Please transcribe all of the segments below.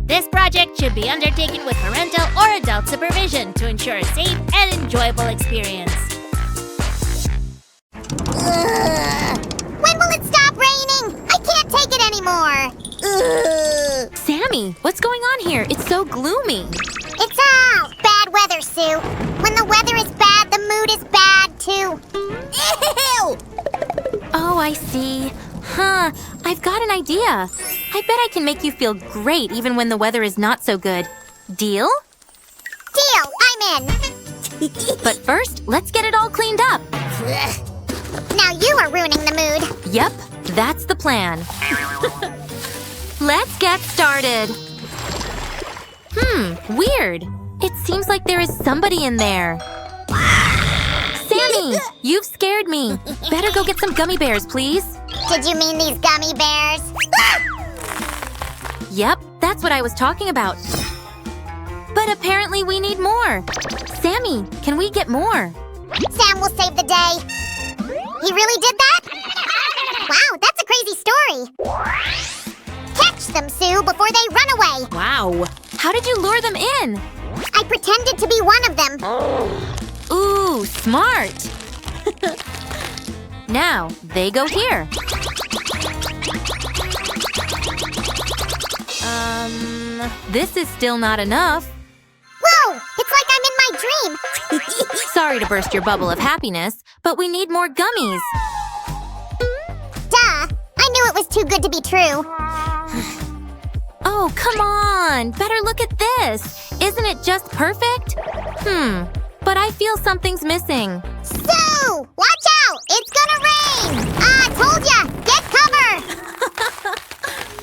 This project should be undertaken with parental or adult supervision to ensure a safe and enjoyable experience. When will it stop raining? I can't take it anymore. Sammy, what's going on here? It's so gloomy. It's bad weather, Sue. When the weather is bad, the mood is bad, too. Ew! Oh, I see. Huh, I've got an idea. I bet I can make you feel great even when the weather is not so good. Deal? Deal, I'm in. But first, let's get it all cleaned up. Now you are ruining the mood. Yep, that's the plan. Let's get started. Weird. It seems like there is somebody in there. Sammy, you've scared me. Better go get some gummy bears, please. Did you mean these gummy bears? Yep, that's what I was talking about. But apparently we need more. Sammy, can we get more? Sam will save the day. He really did that? Wow, that's a crazy story. Catch them, Sue, before they run away. Wow. How did you lure them in? I pretended to be one of them. Ooh, smart. Now, they go here. This is still not enough. Whoa, it's like I'm in my dream. Sorry to burst your bubble of happiness, but we need more gummies. Duh, I knew it was too good to be true. Oh, come on! Better look at this! Isn't it just perfect? But I feel something's missing. Sue! Watch out! It's gonna rain! I told ya! Get cover!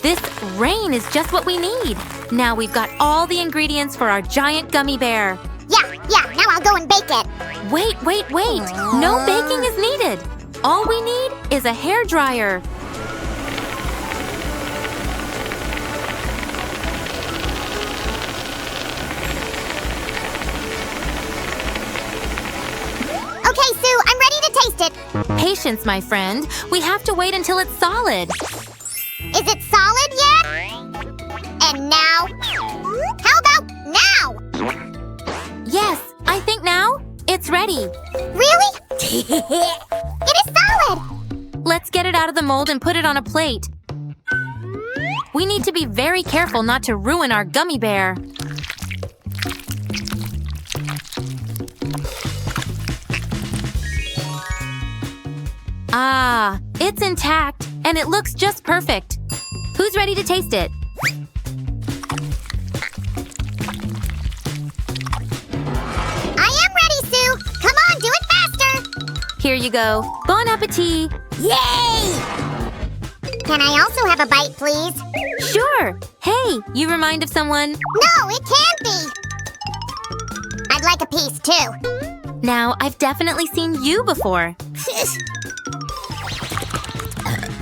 This rain is just what we need. Now we've got all the ingredients for our giant gummy bear. Yeah, now I'll go and bake it. Wait. No baking is needed. All we need is a hairdryer. Okay, Sue, I'm ready to taste it. Patience, my friend. We have to wait until it's solid. Is it solid yet? And now? How about now? Yes, I think now it's ready. Really? It is solid! Let's get it out of the mold and put it on a plate. We need to be very careful not to ruin our gummy bear. Ah, it's intact, and it looks just perfect. Who's ready to taste it? I am ready, Sue! Come on, do it faster! Here you go. Bon appetit! Yay! Can I also have a bite, please? Sure! Hey, you remind of someone? No, it can't be! I'd like a piece, too. Now, I've definitely seen you before.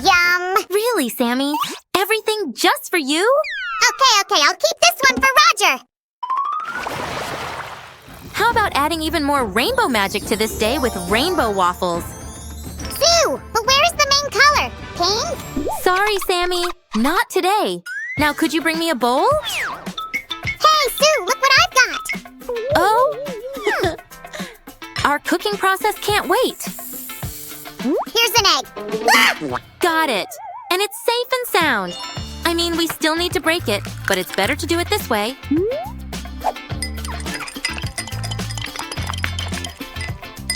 Yum! Really, Sammy? Everything just for you? Okay, I'll keep this one for Roger! How about adding even more rainbow magic to this day with rainbow waffles? Sue, but where's the main color? Pink? Sorry, Sammy. Not today. Now, could you bring me a bowl? Hey, Sue, look what I've got! Oh! Our cooking process can't wait. Here's an egg. Ah! Got it. And it's safe and sound. I mean, we still need to break it, but it's better to do it this way.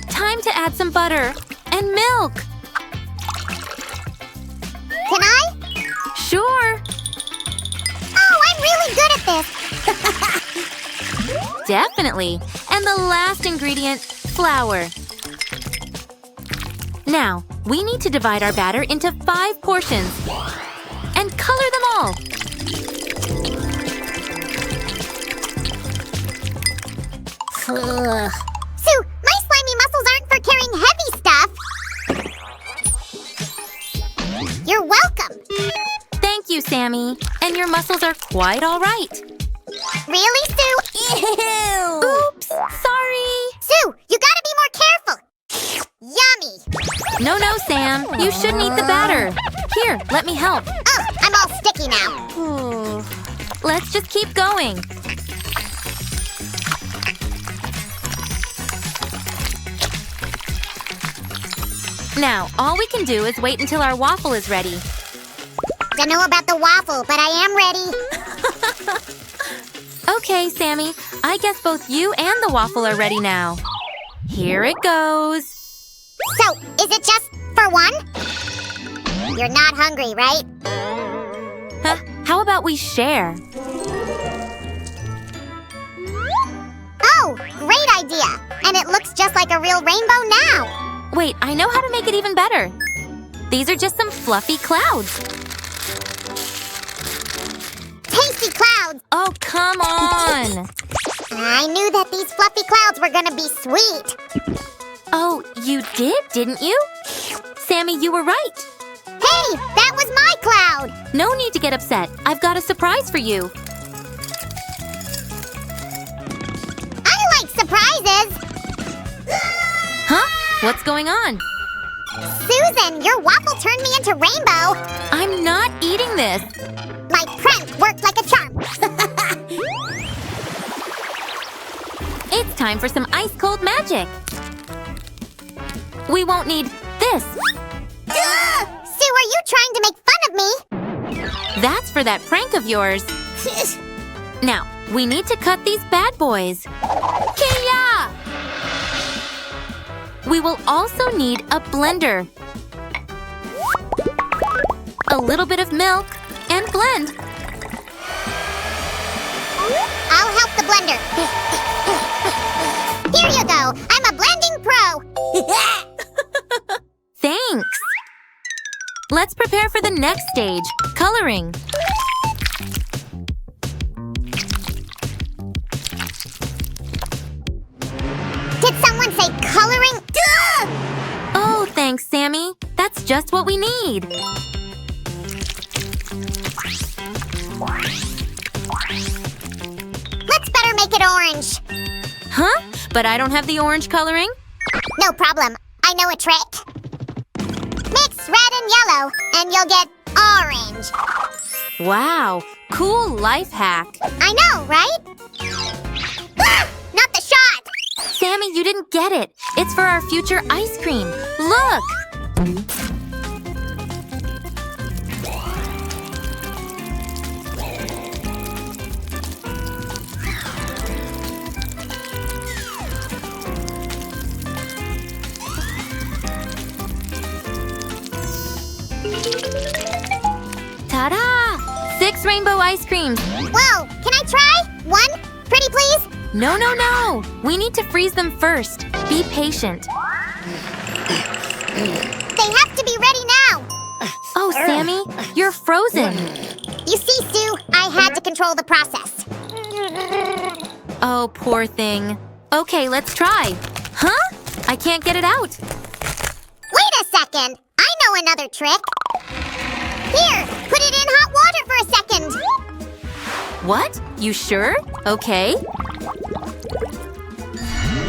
Time to add some butter and milk. Can I? Sure. Oh, I'm really good at this. Definitely. And the last ingredient, flour. Now, we need to divide our batter into 5 portions and color them all. Sue, my slimy muscles aren't for carrying heavy stuff. You're welcome. Thank you, Sammy. And your muscles are quite all right. Really, Sue? Ew! Oops, sorry. Sue, you gotta be more careful. Yummy. No, Sam. You shouldn't eat the batter. Here, let me help. I'm all sticky now. Let's just keep going. Now, all we can do is wait until our waffle is ready. Don't know about the waffle, but I am ready. Okay, Sammy. I guess both you and the waffle are ready now. Here it goes. So, is it just for one? You're not hungry, right? Huh? How about we share? Oh, great idea! And it looks just like a real rainbow now! Wait, I know how to make it even better. These are just some fluffy clouds. Tasty clouds! Oh, come on! I knew that these fluffy clouds were gonna be sweet. Oh, you did, didn't you? Sammy, you were right. Hey, that was my cloud! No need to get upset. I've got a surprise for you. I like surprises! Huh? What's going on? Susan, your waffle turned me into Rainbow! I'm not eating this. My prank worked like a charm! It's time for some ice-cold magic. We won't need this. Sue, are you trying to make fun of me? That's for that prank of yours. Now, we need to cut these bad boys. Kia! We will also need a blender. A little bit of milk and blend. I'll help the blender. Here you go. I'm a blending pro. Thanks. Let's prepare for the next stage, coloring. Did someone say coloring? Duh! Oh, thanks, Sammy. That's just what we need. Let's better make it orange. Huh? But I don't have the orange coloring? No problem. I know a trick. Mix red and yellow, and you'll get orange. Wow, cool life hack. I know, right? Ah! Not the shot! Sammy, you didn't get it. It's for our future ice cream. Look! Ta-da! 6 rainbow ice creams. Whoa, can I try? One? Pretty please? No, no, no! We need to freeze them first. Be patient. They have to be ready now. Oh, Sammy, you're frozen. You see, Sue, I had to control the process. Oh, poor thing. Okay, let's try. Huh? I can't get it out. Wait a second. I know another trick. Here, put it in hot water for a second. What? You sure? Okay.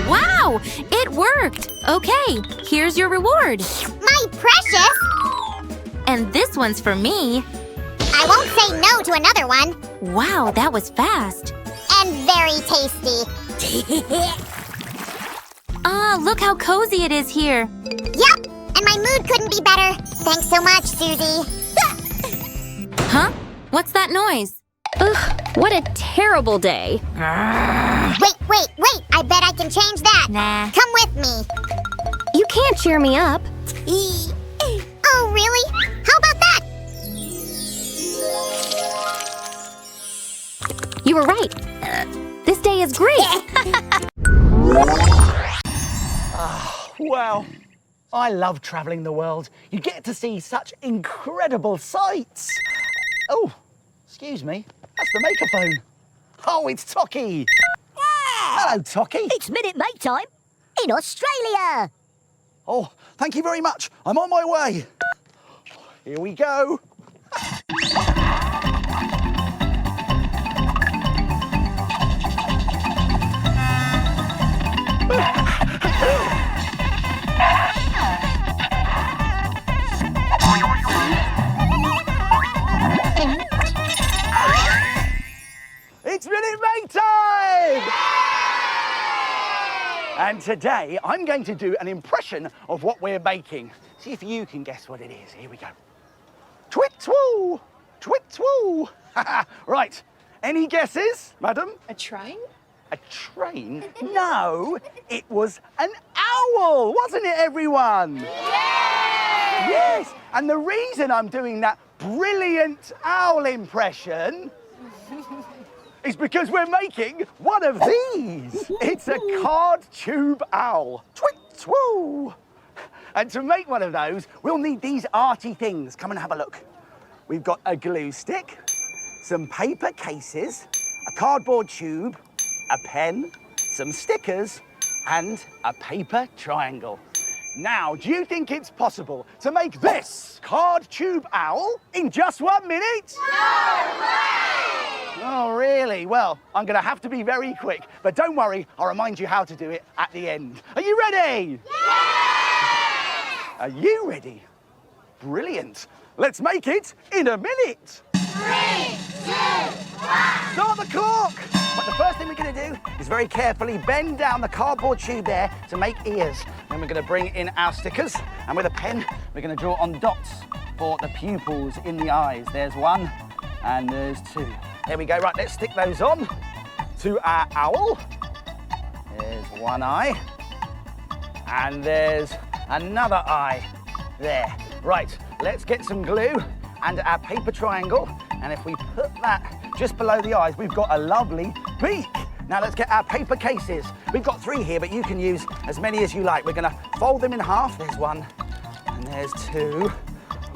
Wow! It worked! Okay, here's your reward. My precious! And this one's for me. I won't say no to another one. Wow, that was fast. And very tasty. Ah, look how cozy it is here. Yep, and my mood couldn't be better. Thanks so much, Susie. Huh? What's that noise? Ugh, what a terrible day. Wait. I bet I can change that. Nah. Come with me. You can't cheer me up. Oh, really? How about that? You were right. This day is great. Well, I love travelling the world. You get to see such incredible sights. Oh, excuse me. That's the maker phone. Oh, it's Tocky. Hello, Tocky. It's Minute Maid time in Australia. Oh, thank you very much. I'm on my way. Here we go. It's Minute Make Time! And today, I'm going to do an impression of what we're baking. See if you can guess what it is. Here we go. Twit-twoo! Twit-twoo! Right, any guesses, madam? A train? A train? No, it was an owl, wasn't it, everyone? Yeah! Yes, and the reason I'm doing that brilliant owl impression is because we're making one of these. It's a card tube owl. Twit-twoo! And to make one of those, we'll need these arty things. Come and have a look. We've got a glue stick, some paper cases, a cardboard tube, a pen, some stickers, and a paper triangle. Now, do you think it's possible to make this card tube owl in just 1 minute? No way! Oh, really? Well, I'm going to have to be very quick. But don't worry, I'll remind you how to do it at the end. Are you ready? Yeah! Are you ready? Brilliant. Let's make it in a minute. 3, 2, 1. Start the clock. But the first thing we're going to do is very carefully bend down the cardboard tube there to make ears. Then we're going to bring in our stickers, and with a pen, we're going to draw on dots for the pupils in the eyes. There's 1 and there's 2. There we go. Right, let's stick those on to our owl. There's 1 eye, and there's another eye there. Right, let's get some glue and our paper triangle, and if we put that just below the eyes, we've got a lovely beak. Now let's get our paper cases. We've got 3 here, but you can use as many as you like. We're gonna fold them in half. There's 1, and there's 2.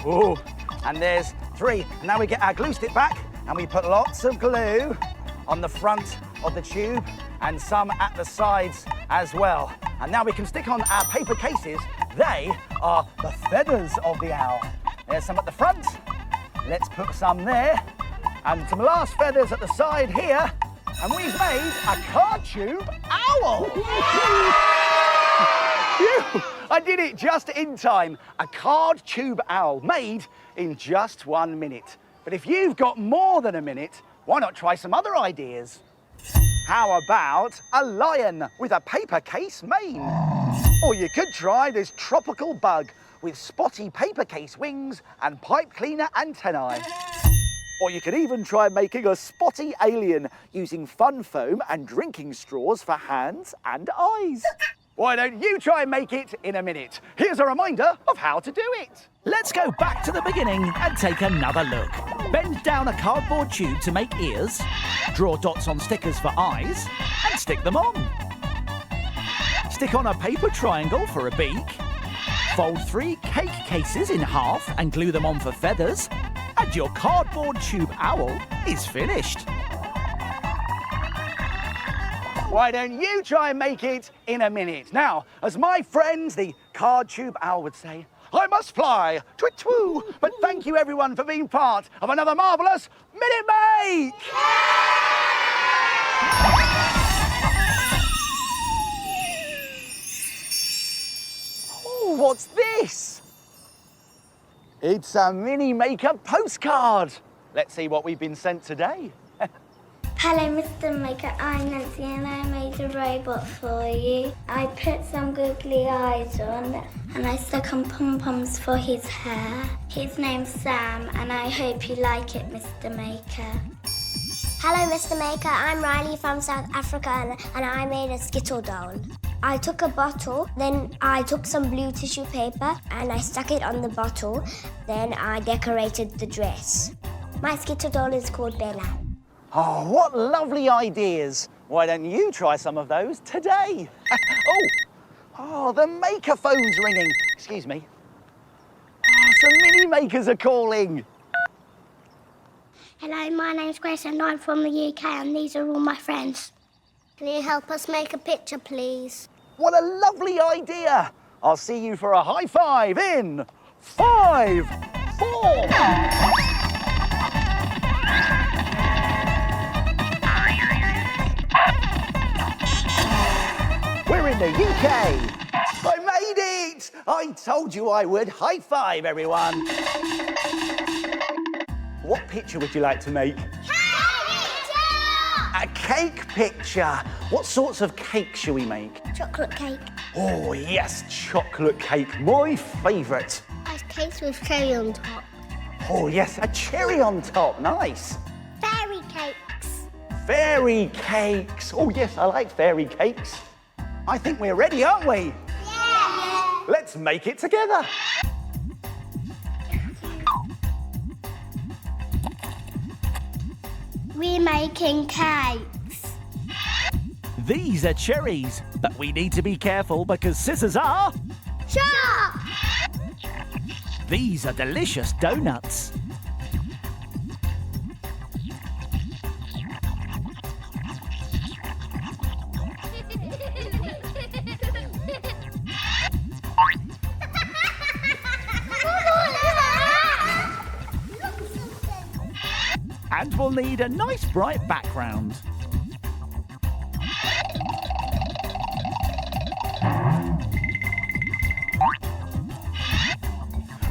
Ooh, and there's 3. Now we get our glue stick back, and we put lots of glue on the front of the tube, and some at the sides as well. And now we can stick on our paper cases. They are the feathers of the owl. There's some at the front. Let's put some there. And some last feathers at the side here. And we've made a card tube owl. Phew, I did it just in time. A card tube owl made in just 1 minute. But if you've got more than a minute, why not try some other ideas? How about a lion with a paper case mane? Or you could try this tropical bug with spotty paper case wings and pipe cleaner antennae. Or you could even try making a spotty alien using fun foam and drinking straws for hands and eyes. Why don't you try and make it in a minute? Here's a reminder of how to do it. Let's go back to the beginning and take another look. Bend down a cardboard tube to make ears, draw dots on stickers for eyes, and stick them on. Stick on a paper triangle for a beak. Fold 3 cake cases in half and glue them on for feathers, and your cardboard tube owl is finished. Why don't you try and make it in a minute? Now, as my friends, the card tube owl would say, I must fly, twit-twoo, but thank you everyone for being part of another marvellous Minute Make! Oh, what's this? It's a Mini Maker postcard. Let's see what we've been sent today. Hello, Mr. Maker. I'm Nancy and I made a robot for you. I put some googly eyes on and I stuck on pom-poms for his hair. His name's Sam and I hope you like it, Mr. Maker. Hello, Mr. Maker. I'm Riley from South Africa and I made a Skittle doll. I took a bottle, then I took some blue tissue paper and I stuck it on the bottle. Then I decorated the dress. My Skittle doll is called Bella. Oh, what lovely ideas. Why don't you try some of those today? Oh, the maker phone's ringing. Excuse me. Oh, some Mini Makers are calling. Hello, my name's Grace and I'm from the UK and these are all my friends. Can you help us make a picture, please? What a lovely idea. I'll see you for a high five in 5, 4... We're in the UK. I made it. I told you I would. High five, everyone. What picture would you like to make? A cake picture. What sorts of cake shall we make? Chocolate cake. Oh, yes, chocolate cake. My favourite. Ice cakes with cherry on top. Oh, yes, a cherry on top. Nice. Fairy cakes. Fairy cakes. Oh, yes, I like fairy cakes. I think we're ready, aren't we? Yeah. Let's make it together. We're making cakes. These are cherries, but we need to be careful because scissors are... Sharp. These are delicious donuts. And we'll need a nice bright background.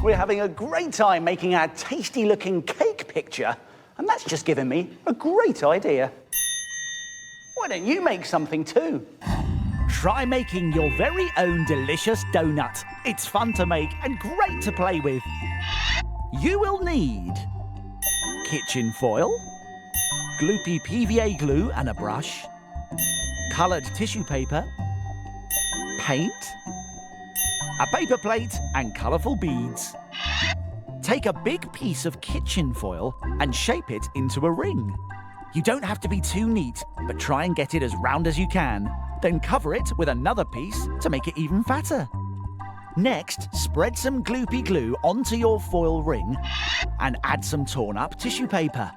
We're having a great time making our tasty-looking cake picture, and that's just given me a great idea. Why don't you make something too? Try making your very own delicious donut. It's fun to make and great to play with. You will need kitchen foil, gloopy PVA glue and a brush, coloured tissue paper, paint, a paper plate and colourful beads. Take a big piece of kitchen foil and shape it into a ring. You don't have to be too neat, but try and get it as round as you can. Then cover it with another piece to make it even fatter. Next, spread some gloopy glue onto your foil ring and add some torn up tissue paper.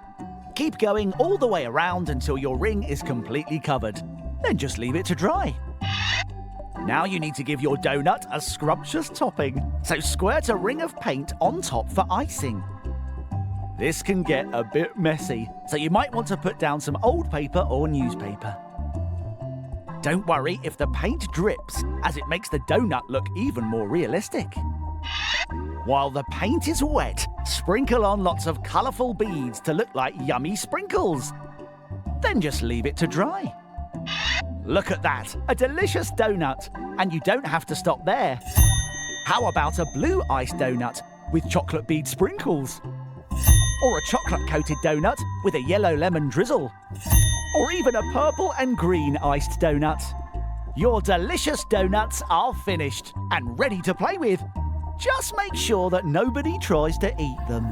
Keep going all the way around until your ring is completely covered. Then just leave it to dry. Now you need to give your donut a scrumptious topping, so squirt a ring of paint on top for icing. This can get a bit messy, so you might want to put down some old paper or newspaper. Don't worry if the paint drips, as it makes the donut look even more realistic. While the paint is wet, sprinkle on lots of colourful beads to look like yummy sprinkles. Then just leave it to dry. Look at that, a delicious donut, and you don't have to stop there. How about a blue iced donut with chocolate bead sprinkles? Or a chocolate-coated donut with a yellow lemon drizzle? Or even a purple and green iced donut? Your delicious donuts are finished and ready to play with. Just make sure that nobody tries to eat them.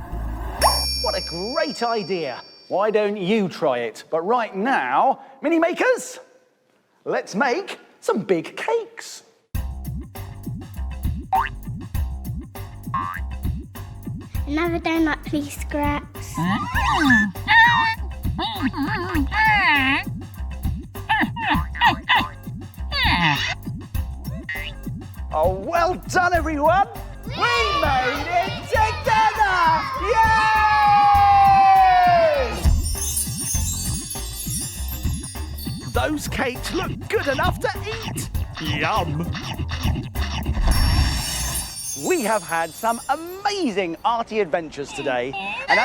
What a great idea. Why don't you try it? But right now, mini makers, let's make some big cakes. Another donut, please, Scraps. Oh, well done, everyone. We made it together! Yay! Those cakes look good enough to eat. Yum! We have had some amazing arty adventures today. And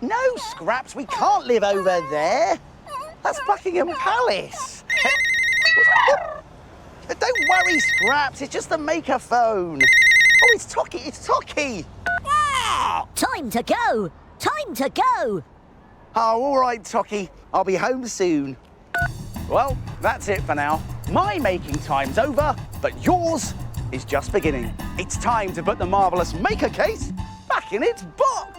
No, Scraps, we can't live over there. That's Buckingham Palace. Don't worry, Scraps, it's just the maker phone. Oh, it's Tocky, it's Tocky. Time to go! Time to go! Oh, all right, Tocky, I'll be home soon. Well, that's it for now. My making time's over, but yours is just beginning. It's time to put the marvellous maker case back in its box.